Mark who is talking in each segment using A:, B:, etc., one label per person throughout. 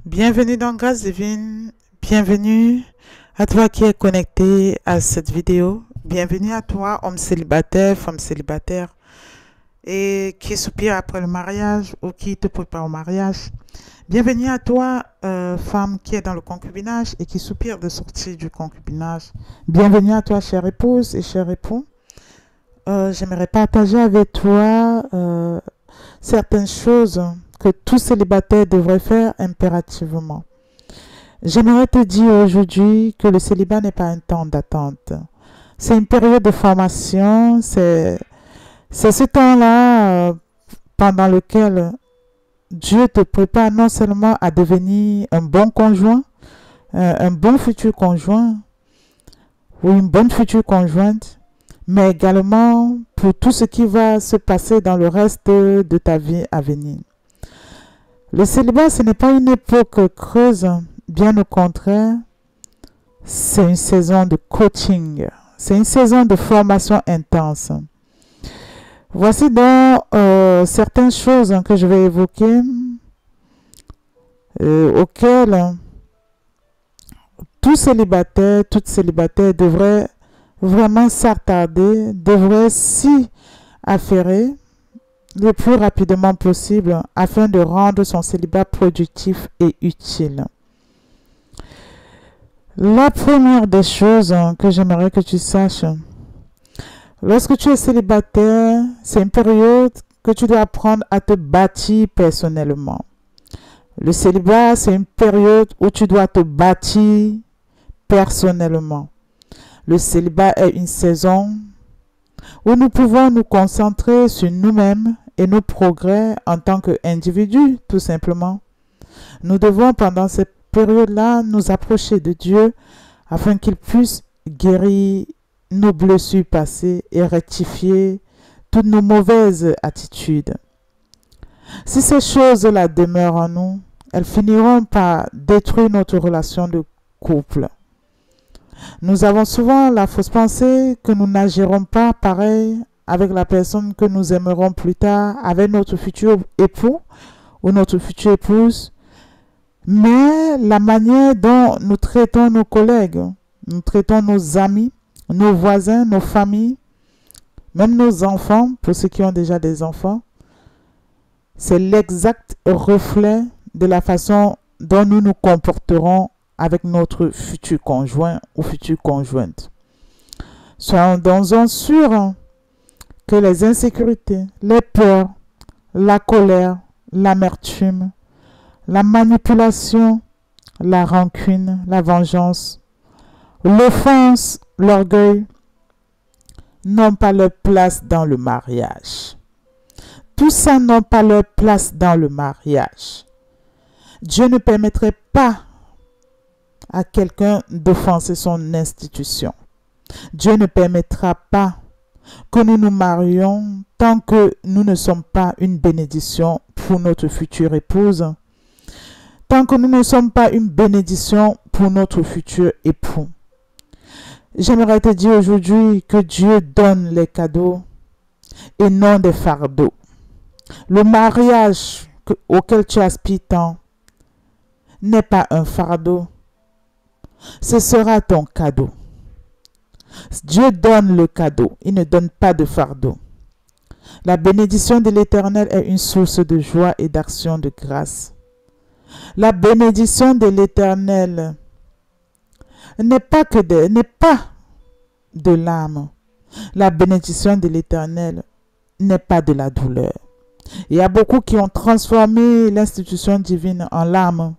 A: Bienvenue dans Grâce Divine, bienvenue à toi qui es connecté à cette vidéo, bienvenue à toi homme célibataire, femme célibataire et qui soupire après le mariage ou qui te prépare au mariage. Bienvenue à toi femme qui est dans le concubinage et qui soupire de sortir du concubinage. Bienvenue à toi chère épouse et cher époux. J'aimerais partager avec toi certaines choses que tout célibataire devrait faire impérativement. J'aimerais te dire aujourd'hui que le célibat n'est pas un temps d'attente. C'est une période de formation, c'est ce temps-là pendant lequel Dieu te prépare non seulement à devenir un bon conjoint, un bon futur conjoint ou une bonne future conjointe, mais également pour tout ce qui va se passer dans le reste de ta vie à venir. Le célibat, ce n'est pas une époque creuse, bien au contraire, c'est une saison de coaching, c'est une saison de formation intense. Voici donc certaines choses que je vais évoquer, auxquelles tout célibataire, toute célibataire devrait vraiment s'attarder, devrait s'y affairer le plus rapidement possible afin de rendre son célibat productif et utile. La première des choses que j'aimerais que tu saches, lorsque tu es célibataire, c'est une période que tu dois apprendre à te bâtir personnellement. Le célibat, c'est une période où tu dois te bâtir personnellement. Le célibat est une saison où nous pouvons nous concentrer sur nous-mêmes et nos progrès en tant qu'individus, tout simplement. Nous devons, pendant cette période-là, nous approcher de Dieu afin qu'il puisse guérir nos blessures passées et rectifier toutes nos mauvaises attitudes. Si ces choses-là demeurent en nous, elles finiront par détruire notre relation de couple. Nous avons souvent la fausse pensée que nous n'agirons pas pareil avec la personne que nous aimerons plus tard, avec notre futur époux ou notre future épouse. Mais la manière dont nous traitons nos collègues, nous traitons nos amis, nos voisins, nos familles, même nos enfants, pour ceux qui ont déjà des enfants, c'est l'exact reflet de la façon dont nous nous comporterons avec notre futur conjoint ou future conjointe. Soyons donc sûrs que les insécurités, les peurs, la colère, l'amertume, la manipulation, la rancune, la vengeance, l'offense, l'orgueil n'ont pas leur place dans le mariage. Tout ça n'a pas leur place dans le mariage. Dieu ne permettrait pas à quelqu'un d'offenser son institution. Dieu ne permettra pas que nous nous marions tant que nous ne sommes pas une bénédiction pour notre future épouse, tant que nous ne sommes pas une bénédiction pour notre futur époux. J'aimerais te dire aujourd'hui que Dieu donne les cadeaux et non des fardeaux. Le mariage auquel tu aspires tant n'est pas un fardeau. Ce sera ton cadeau. Dieu donne le cadeau, il ne donne pas de fardeau. La bénédiction de l'Éternel est une source de joie et d'action de grâce. La bénédiction de l'Éternel n'est pas de l'âme. La bénédiction de l'Éternel n'est pas de la douleur. Il y a beaucoup qui ont transformé l'institution divine en l'âme.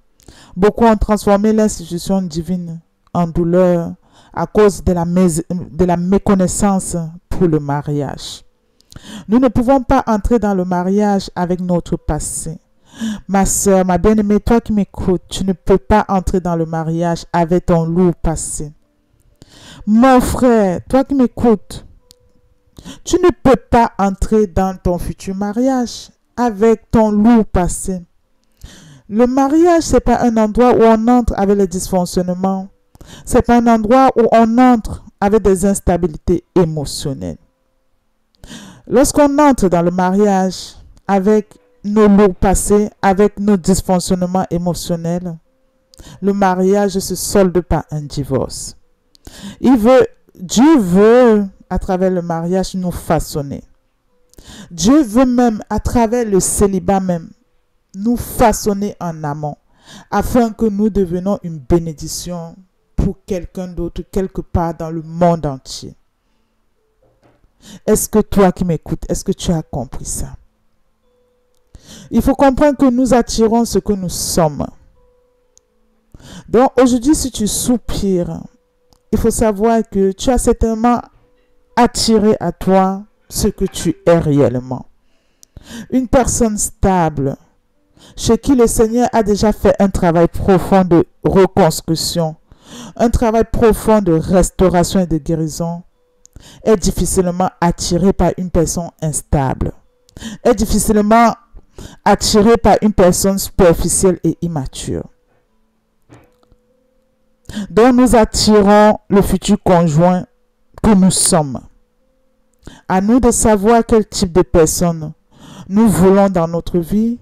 A: Beaucoup ont transformé l'institution divine en douleur à cause de la méconnaissance pour le mariage. Nous ne pouvons pas entrer dans le mariage avec notre passé. Ma soeur, ma bien-aimée, toi qui m'écoutes, tu ne peux pas entrer dans le mariage avec ton lourd passé. Mon frère, toi qui m'écoutes, tu ne peux pas entrer dans ton futur mariage avec ton lourd passé. Le mariage, ce n'est pas un endroit où on entre avec les dysfonctionnements. Ce n'est pas un endroit où on entre avec des instabilités émotionnelles. Lorsqu'on entre dans le mariage avec nos lourds passés, avec nos dysfonctionnements émotionnels, le mariage se solde par un divorce. Dieu veut, à travers le mariage, nous façonner. Dieu veut même, à travers le célibat même, nous façonner en amont, afin que nous devenions une bénédiction pour quelqu'un d'autre, quelque part dans le monde entier. Est-ce que toi qui m'écoutes, est-ce que tu as compris ça? Il faut comprendre que nous attirons ce que nous sommes. Donc aujourd'hui, si tu soupires, il faut savoir que tu as certainement attiré à toi ce que tu es réellement. Une personne stable, chez qui le Seigneur a déjà fait un travail profond de reconstruction, un travail profond de restauration et de guérison, est difficilement attiré par une personne instable, est difficilement attiré par une personne superficielle et immature. Donc nous attirons le futur conjoint que nous sommes. À nous de savoir quel type de personne nous voulons dans notre vie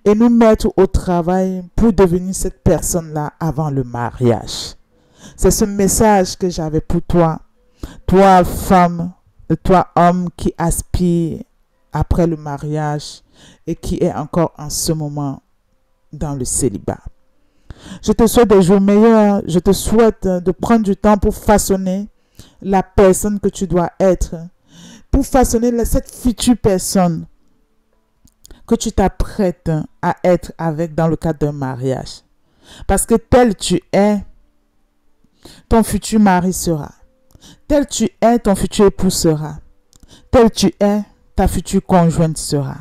A: et nous mettre au travail pour devenir cette personne-là avant le mariage. C'est ce message que j'avais pour toi. Toi, femme, toi, homme qui aspire après le mariage et qui est encore en ce moment dans le célibat. Je te souhaite des jours meilleurs. Je te souhaite de prendre du temps pour façonner la personne que tu dois être. Pour façonner cette future personne que tu t'apprêtes à être avec dans le cadre d'un mariage. Parce que tel tu es, ton futur mari sera. Tel tu es, ton futur époux sera. Tel tu es, ta future conjointe sera.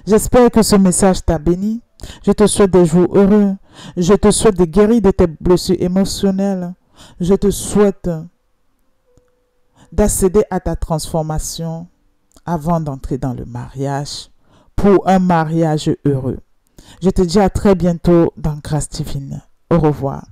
A: J'espère que ce message t'a béni. Je te souhaite des jours heureux. Je te souhaite de guérir de tes blessures émotionnelles. Je te souhaite d'accéder à ta transformation avant d'entrer dans le mariage pour un mariage heureux. Je te dis à très bientôt dans Grâce Divine. Au revoir.